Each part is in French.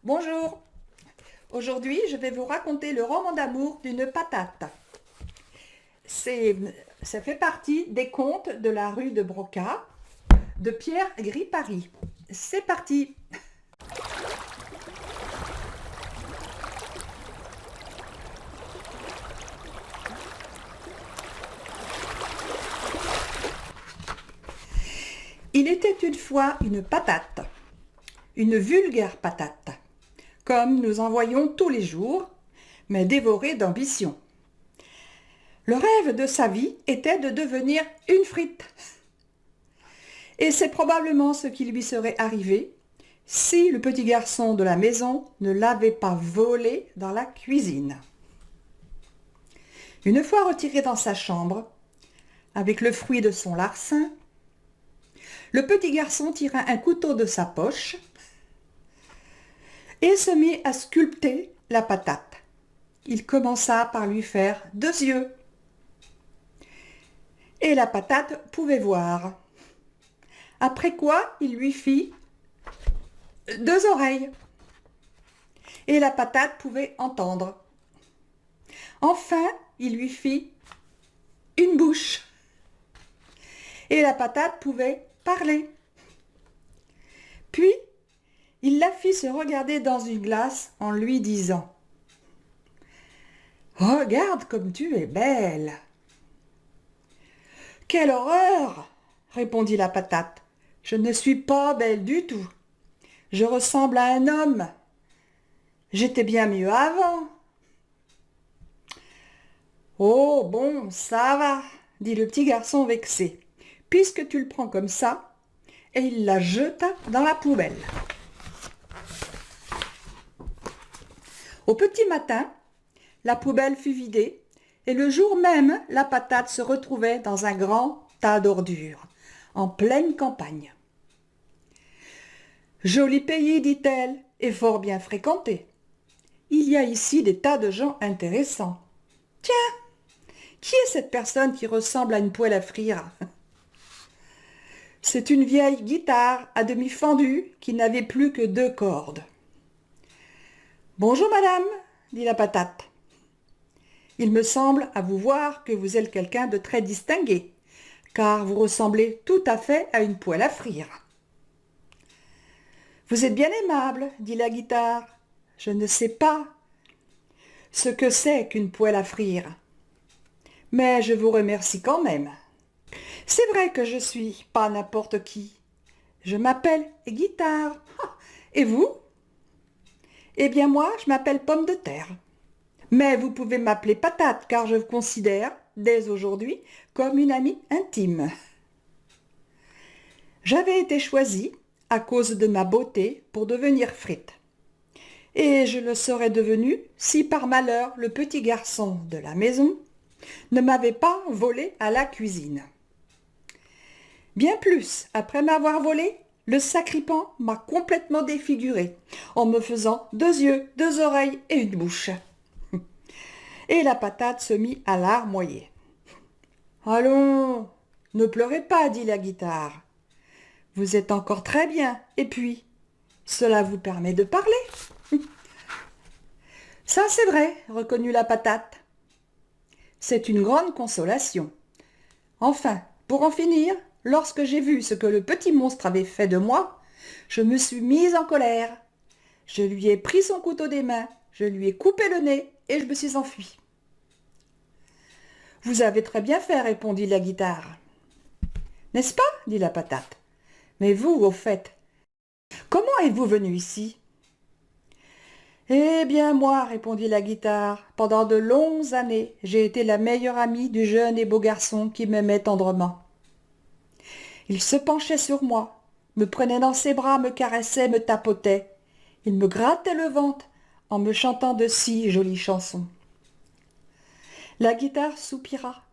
Bonjour, aujourd'hui je vais vous raconter le roman d'amour d'une patate. Ça fait partie des contes de la rue de Broca de Pierre Gripari. C'est parti. Il était une fois une patate, une vulgaire patate, comme nous en voyons tous les jours, mais dévorée d'ambition. Le rêve de sa vie était de devenir une frite. Et c'est probablement ce qui lui serait arrivé si le petit garçon de la maison ne l'avait pas volé dans la cuisine. Une fois retiré dans sa chambre, avec le fruit de son larcin, le petit garçon tira un couteau de sa poche et se mit à sculpter la patate. Il commença par lui faire 2 yeux. Et la patate pouvait voir. Après quoi, il lui fit 2 oreilles. Et la patate pouvait entendre. Enfin, il lui fit une bouche. Et la patate pouvait parler. Puis, il la fit se regarder dans une glace en lui disant « Regarde comme tu es belle !»« Quelle horreur !» répondit la patate. « Je ne suis pas belle du tout. Je ressemble à un homme. J'étais bien mieux avant. »« Oh, bon, ça va, dit le petit garçon vexé, puisque tu le prends comme ça. » Et il la jeta dans la poubelle. Au petit matin, la poubelle fut vidée et le jour même, la patate se retrouvait dans un grand tas d'ordures, en pleine campagne. « Joli pays, dit-elle, et fort bien fréquenté. Il y a ici des tas de gens intéressants. Tiens, qui est cette personne qui ressemble à une poêle à frire ? C'est une vieille guitare à demi fendue qui n'avait plus que 2 cordes. « Bonjour madame, dit la patate. Il me semble à vous voir que vous êtes quelqu'un de très distingué, car vous ressemblez tout à fait à une poêle à frire. »« Vous êtes bien aimable, dit la guitare. Je ne sais pas ce que c'est qu'une poêle à frire, mais je vous remercie quand même. C'est vrai que je suis pas n'importe qui. Je m'appelle Guitare. Et vous ? Eh bien moi, je m'appelle Pomme de terre. Mais vous pouvez m'appeler Patate, car je vous considère, dès aujourd'hui, comme une amie intime. J'avais été choisie, à cause de ma beauté, pour devenir frite. Et je le serais devenue si par malheur le petit garçon de la maison ne m'avait pas volé à la cuisine. Bien plus, après m'avoir volé, le sacripant m'a complètement défiguré, en me faisant 2 yeux, 2 oreilles et une bouche. Et la patate se mit à larmoyer. « Allons, ne pleurez pas, dit la guitare. Vous êtes encore très bien, et puis, cela vous permet de parler. » Ça c'est vrai, reconnut la patate. C'est une grande consolation. Enfin, pour en finir, lorsque j'ai vu ce que le petit monstre avait fait de moi, je me suis mise en colère. Je lui ai pris son couteau des mains, je lui ai coupé le nez et je me suis enfuie. « Vous avez très bien fait, répondit la guitare. « N'est-ce pas ? dit la patate. « Mais vous, au fait, comment êtes-vous venu ici ?»« Eh bien moi, répondit la guitare, pendant de longues années, j'ai été la meilleure amie du jeune et beau garçon qui m'aimait tendrement. Il se penchait sur moi, me prenait dans ses bras, me caressait, me tapotait. Il me grattait le ventre en me chantant de si jolies chansons. » La guitare soupira,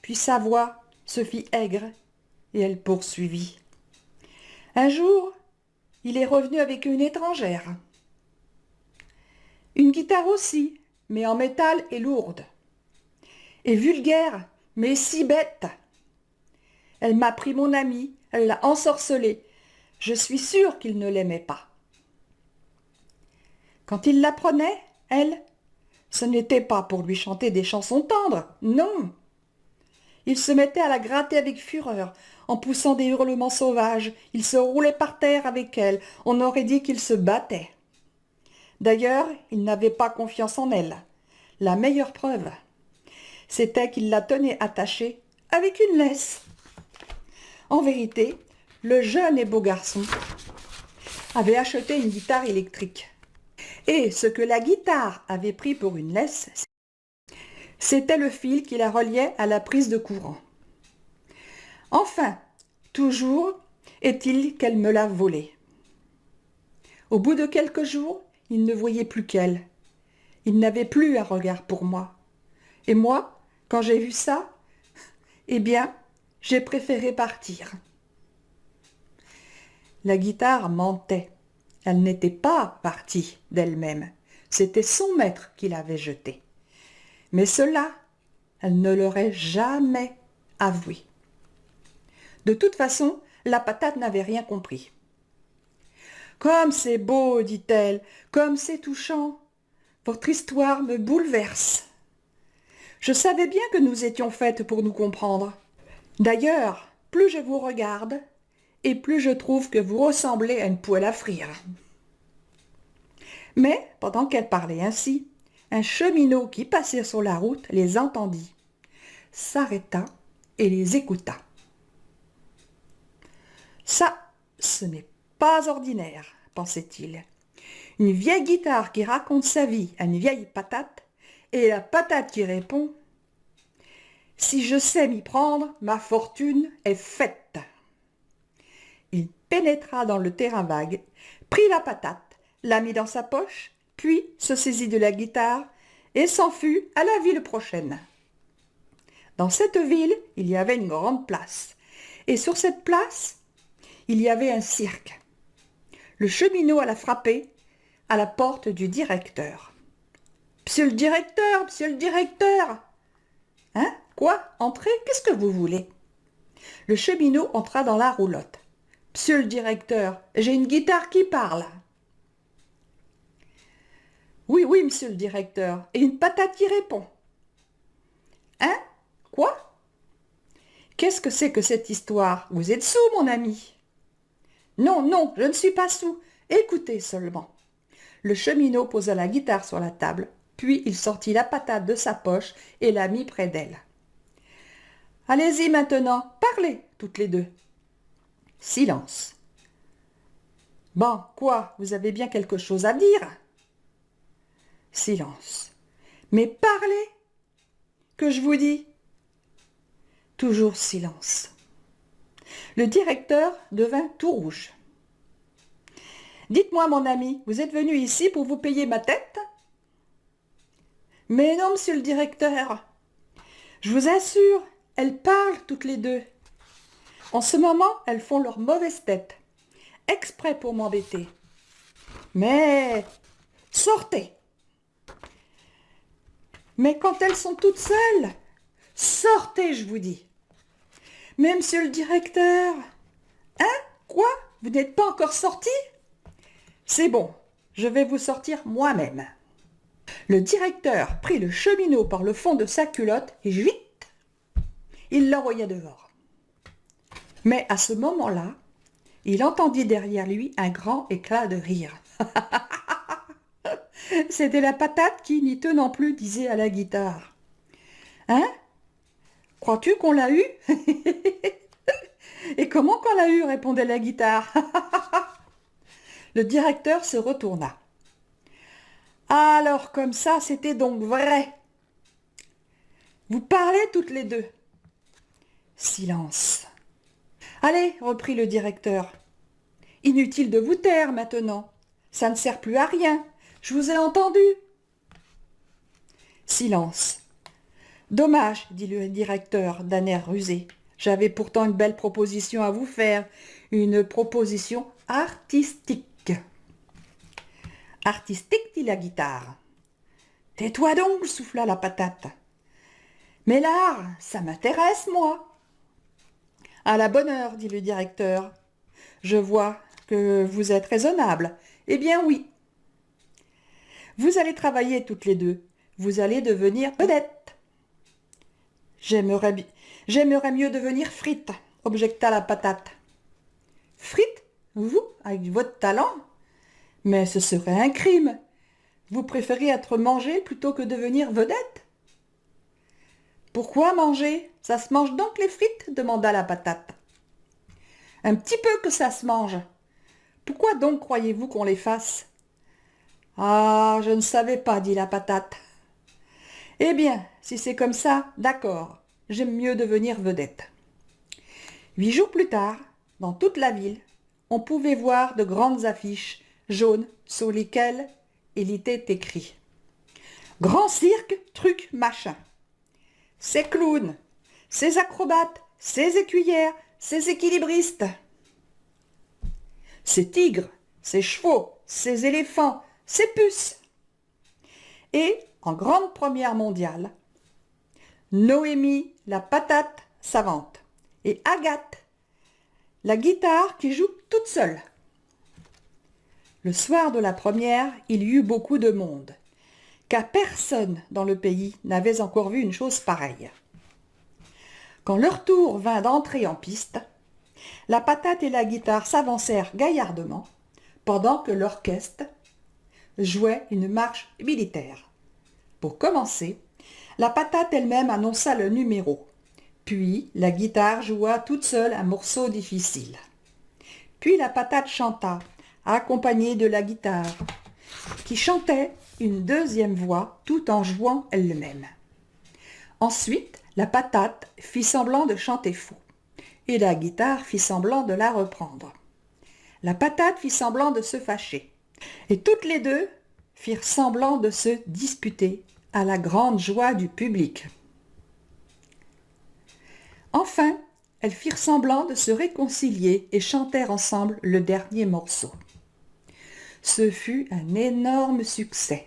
puis sa voix se fit aigre, et elle poursuivit. « Un jour, il est revenu avec une étrangère. Une guitare aussi, mais en métal et lourde. Et vulgaire, mais si bête. Elle m'a pris mon ami, elle l'a ensorcelé. Je suis sûre qu'il ne l'aimait pas. Quand il la prenait, elle, ce n'était pas pour lui chanter des chansons tendres, non. Il se mettait à la gratter avec fureur, en poussant des hurlements sauvages. Il se roulait par terre avec elle. On aurait dit qu'il se battait. D'ailleurs, il n'avait pas confiance en elle. La meilleure preuve, c'était qu'il la tenait attachée avec une laisse. En vérité, le jeune et beau garçon avait acheté une guitare électrique. Et ce que la guitare avait pris pour une laisse, c'était le fil qui la reliait à la prise de courant. Enfin, toujours est-il qu'elle me l'a volée. Au bout de quelques jours, il ne voyait plus qu'elle. Il n'avait plus un regard pour moi. Et moi, quand j'ai vu ça, eh bien, j'ai préféré partir. La guitare mentait. Elle n'était pas partie d'elle-même. C'était son maître qui l'avait jetée. Mais cela, elle ne l'aurait jamais avoué. De toute façon, la patate n'avait rien compris. « Comme c'est beau, dit-elle, comme c'est touchant. Votre histoire me bouleverse. Je savais bien que nous étions faites pour nous comprendre. D'ailleurs, plus je vous regarde, et plus je trouve que vous ressemblez à une poêle à frire. » Mais, pendant qu'elle parlait ainsi, un cheminot qui passait sur la route les entendit, s'arrêta et les écouta. « Ça, ce n'est pas ordinaire, pensait-il. Une vieille guitare qui raconte sa vie à une vieille patate, et la patate qui répond « Si je sais m'y prendre, ma fortune est faite. » Il pénétra dans le terrain vague, prit la patate, la mit dans sa poche, puis se saisit de la guitare et s'en fut à la ville prochaine. Dans cette ville, il y avait une grande place, et sur cette place, il y avait un cirque. Le cheminot alla frapper à la porte du directeur. « Monsieur le directeur, monsieur le directeur !»« Hein? Quoi? Entrez? Qu'est-ce que vous voulez ?» Le cheminot entra dans la roulotte. « Monsieur le directeur, j'ai une guitare qui parle. »« Oui, oui, monsieur le directeur, et une patate qui répond. »« Hein? Quoi? Qu'est-ce que c'est que cette histoire? Vous êtes soûl, mon ami. »« Non, non, je ne suis pas soûl. Écoutez seulement. » Le cheminot posa la guitare sur la table, puis il sortit la patate de sa poche et la mit près d'elle. « Allez-y maintenant, parlez, toutes les deux. » Silence. « Bon, quoi, vous avez bien quelque chose à dire? » Silence. « Mais parlez, que je vous dis. » Toujours silence. Le directeur devint tout rouge. « Dites-moi, mon ami, vous êtes venu ici pour vous payer ma tête? » ?»« Mais non, monsieur le directeur. Je vous assure, elles parlent toutes les deux. En ce moment, elles font leur mauvaise tête, exprès pour m'embêter. Mais sortez. Mais quand elles sont toutes seules, sortez, je vous dis. Mais monsieur le directeur, hein? Quoi? Vous n'êtes pas encore sorti? C'est bon, je vais vous sortir moi-même. Le directeur prit le cheminot par le fond de sa culotte et vite, il l'envoya dehors. Mais à ce moment-là, il entendit derrière lui un grand éclat de rire. C'était la patate qui, n'y tenant plus, disait à la guitare. « Hein? Crois-tu qu'on l'a eu? » « Et comment qu'on l'a eu? » répondait la guitare. Le directeur se retourna. « Alors comme ça, c'était donc vrai. Vous parlez toutes les deux. » Silence. « Allez, reprit le directeur. Inutile de vous taire maintenant. Ça ne sert plus à rien. Je vous ai entendu. » Silence. « Dommage, dit le directeur d'un air rusé. J'avais pourtant une belle proposition à vous faire, une proposition artistique. »« Artistique, dit la guitare. »« Tais-toi donc, souffla la patate. »« Mais l'art, ça m'intéresse, moi. »« À la bonne heure, dit le directeur. Je vois que vous êtes raisonnable. Eh bien oui. Vous allez travailler toutes les deux. Vous allez devenir vedettes. J'aimerais mieux devenir frite, objecta la patate. Frite, vous, avec votre talent? Mais ce serait un crime. Vous préférez être mangé plutôt que devenir vedette? Pourquoi manger? Ça se mange donc les frites? Demanda la patate. Un petit peu que ça se mange. Pourquoi donc croyez-vous qu'on les fasse? Ah, je ne savais pas, dit la patate. Eh bien, si c'est comme ça, d'accord, j'aime mieux devenir vedette. 8 jours plus tard, dans toute la ville, on pouvait voir de grandes affiches jaunes sur lesquelles il était écrit « Grand cirque, truc, machin ». Ces clowns, ces acrobates, ces écuyères, ces équilibristes, ces tigres, ces chevaux, ces éléphants, ces puces. Et en grande première mondiale, Noémie, la patate savante, et Agathe, la guitare qui joue toute seule. Le soir de la première, il y eut beaucoup de monde, car personne dans le pays n'avait encore vu une chose pareille. Quand leur tour vint d'entrer en piste, la patate et la guitare s'avancèrent gaillardement, pendant que l'orchestre jouait une marche militaire. Pour commencer, la patate elle-même annonça le numéro. Puis la guitare joua toute seule un morceau difficile. Puis la patate chanta, accompagnée de la guitare, qui chantait une deuxième voix tout en jouant elle-même. Ensuite, la patate fit semblant de chanter faux, et la guitare fit semblant de la reprendre. La patate fit semblant de se fâcher, et toutes les deux firent semblant de se disputer à la grande joie du public. Enfin, elles firent semblant de se réconcilier et chantèrent ensemble le dernier morceau. Ce fut un énorme succès.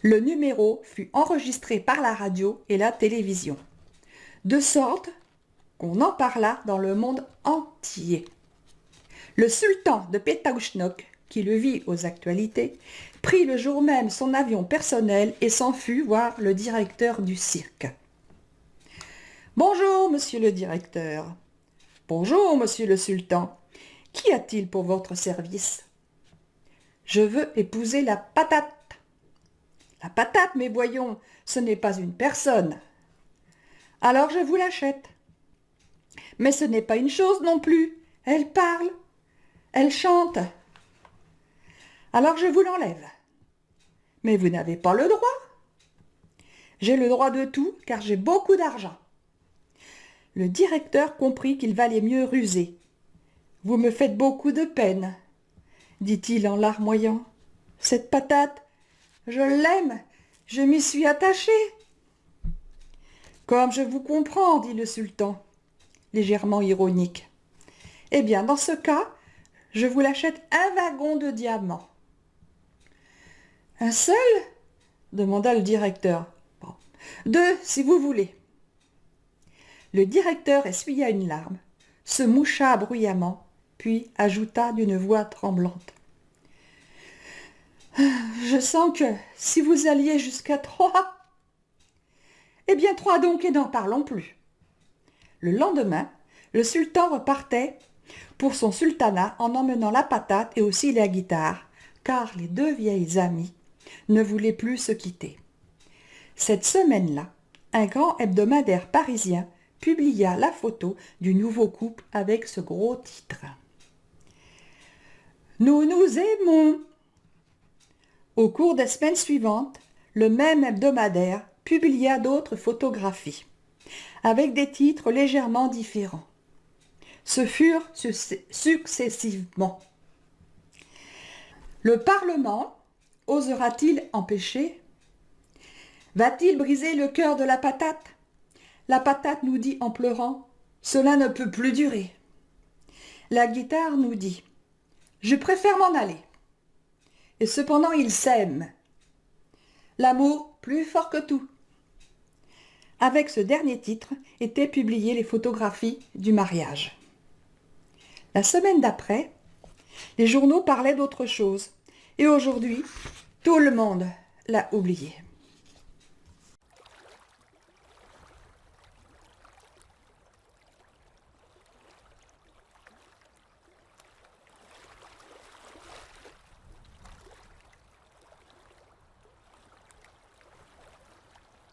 Le numéro fut enregistré par la radio et la télévision, de sorte qu'on en parla dans le monde entier. Le sultan de Pétaouchnok, qui le vit aux actualités, prit le jour même son avion personnel et s'en fut voir le directeur du cirque. « Bonjour, monsieur le directeur. »« Bonjour, monsieur le sultan. Qu'y a-t-il pour votre service ?»« Je veux épouser la patate. »« La patate, mais voyons, ce n'est pas une personne. »« Alors je vous l'achète. »« Mais ce n'est pas une chose non plus. Elle parle. Elle chante. »« Alors je vous l'enlève. »« Mais vous n'avez pas le droit. »« J'ai le droit de tout, car j'ai beaucoup d'argent. » Le directeur comprit qu'il valait mieux ruser. « Vous me faites beaucoup de peine, » dit-il en larmoyant. « Cette patate, je l'aime, je m'y suis attaché. »« Comme je vous comprends, » dit le sultan, légèrement ironique. « Eh bien, dans ce cas, je vous l'achète un wagon de diamants. »« Un seul ?» demanda le directeur. Bon. « 2, si vous voulez. » Le directeur essuya une larme, se moucha bruyamment, puis ajouta d'une voix tremblante. « Je sens que si vous alliez jusqu'à 3... » « Eh bien 3 donc, et n'en parlons plus. » Le lendemain, le sultan repartait pour son sultanat en emmenant la patate et aussi la guitare, car les deux vieilles amies ne voulaient plus se quitter. Cette semaine-là, un grand hebdomadaire parisien publia la photo du nouveau couple avec ce gros titre. « Nous nous aimons !» Au cours des semaines suivantes, le même hebdomadaire publia d'autres photographies, avec des titres légèrement différents. Ce furent successivement. Le Parlement osera-t-il empêcher? Va-t-il briser le cœur de la patate? La patate nous dit en pleurant « Cela ne peut plus durer ». La guitare nous dit « Je préfère m'en aller ». Et cependant ils s'aiment. L'amour plus fort que tout. Avec ce dernier titre étaient publiées les photographies du mariage. La semaine d'après, les journaux parlaient d'autre chose. Et aujourd'hui, Tout le monde l'a oublié.